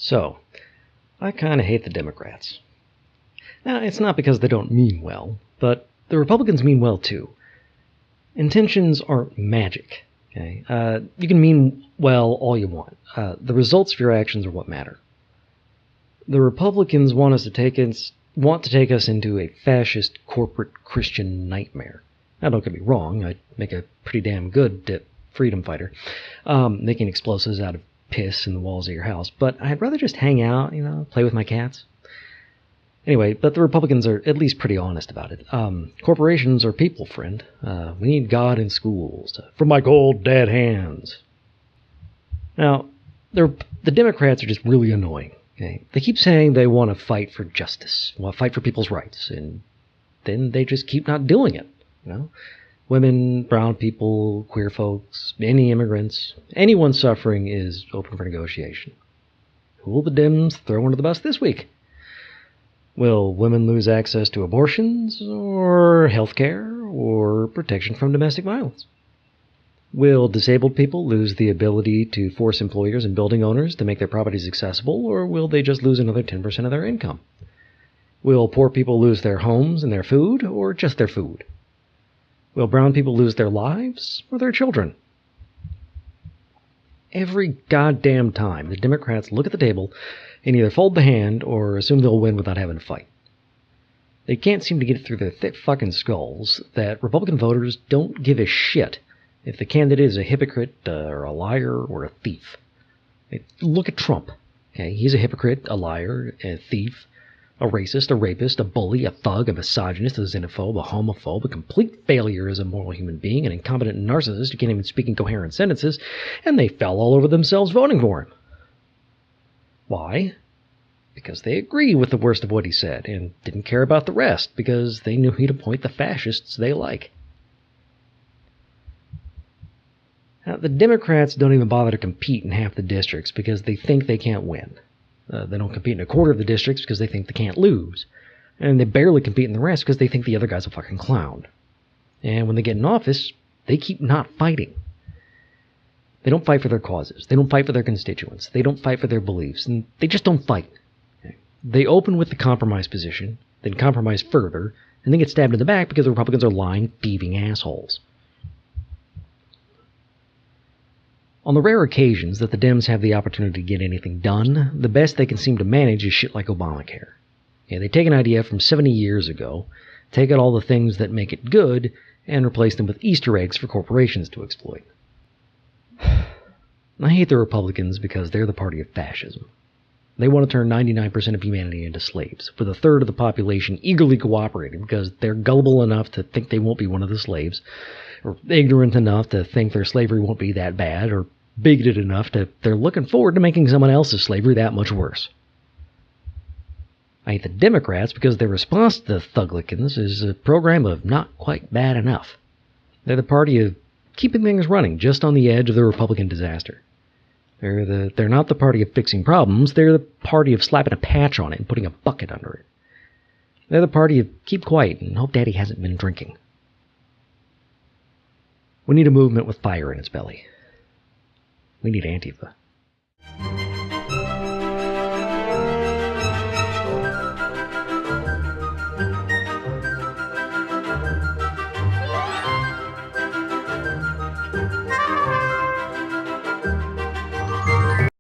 So, I kind of hate the Democrats. Now, it's not because they don't mean well, but the Republicans mean well too. Intentions aren't magic. Okay? You can mean well all you want. The results of your actions are what matter. The Republicans want to take us into a fascist corporate Christian nightmare. Now, don't get me wrong, I'd make a pretty damn good freedom fighter, making explosives out of piss in the walls of your house, but I'd rather just hang out, play with my cats. Anyway, but the Republicans are at least pretty honest about it. Corporations are people, friend. We need God in schools. From my cold, dead hands. Now, the Democrats are just really annoying. Okay? They keep saying they want to fight for justice, want to fight for people's rights, and then they just keep not doing it. Women, brown people, queer folks, any immigrants, anyone suffering is open for negotiation. Who will the Dems throw under the bus this week? Will women lose access to abortions, or health care, or protection from domestic violence? Will disabled people lose the ability to force employers and building owners to make their properties accessible, or will they just lose another 10% of their income? Will poor people lose their homes and their food, or just their food? Will brown people lose their lives, or their children? Every goddamn time, the Democrats look at the table and either fold the hand or assume they'll win without having to fight. They can't seem to get it through their thick fucking skulls that Republican voters don't give a shit if the candidate is a hypocrite or a liar or a thief. Look at Trump. Okay? He's a hypocrite, a liar, a thief, a racist, a rapist, a bully, a thug, a misogynist, a xenophobe, a homophobe, a complete failure as a moral human being, an incompetent narcissist who can't even speak in coherent sentences, and they fell all over themselves voting for him. Why? Because they agree with the worst of what he said, and didn't care about the rest, because they knew he'd appoint the fascists they like. Now, the Democrats don't even bother to compete in half the districts because they think they can't win. They don't compete in a quarter of the districts because they think they can't lose. And they barely compete in the rest because they think the other guy's a fucking clown. And when they get in office, they keep not fighting. They don't fight for their causes. They don't fight for their constituents. They don't fight for their beliefs. And they just don't fight. They open with the compromise position, then compromise further, and then get stabbed in the back because the Republicans are lying, thieving assholes. On the rare occasions that the Dems have the opportunity to get anything done, the best they can seem to manage is shit like Obamacare. They take an idea from 70 years ago, take out all the things that make it good, and replace them with Easter eggs for corporations to exploit. I hate the Republicans because they're the party of fascism. They want to turn 99% of humanity into slaves, with a third of the population eagerly cooperating because they're gullible enough to think they won't be one of the slaves, or ignorant enough to think their slavery won't be that bad, or bigoted enough that they're looking forward to making someone else's slavery that much worse. I hate the Democrats because their response to the Thuglicans is a program of not quite bad enough. They're the party of keeping things running just on the edge of the Republican disaster. They're not the party of fixing problems, they're the party of slapping a patch on it and putting a bucket under it. They're the party of keep quiet and hope Daddy hasn't been drinking. We need a movement with fire in its belly. We need Antifa.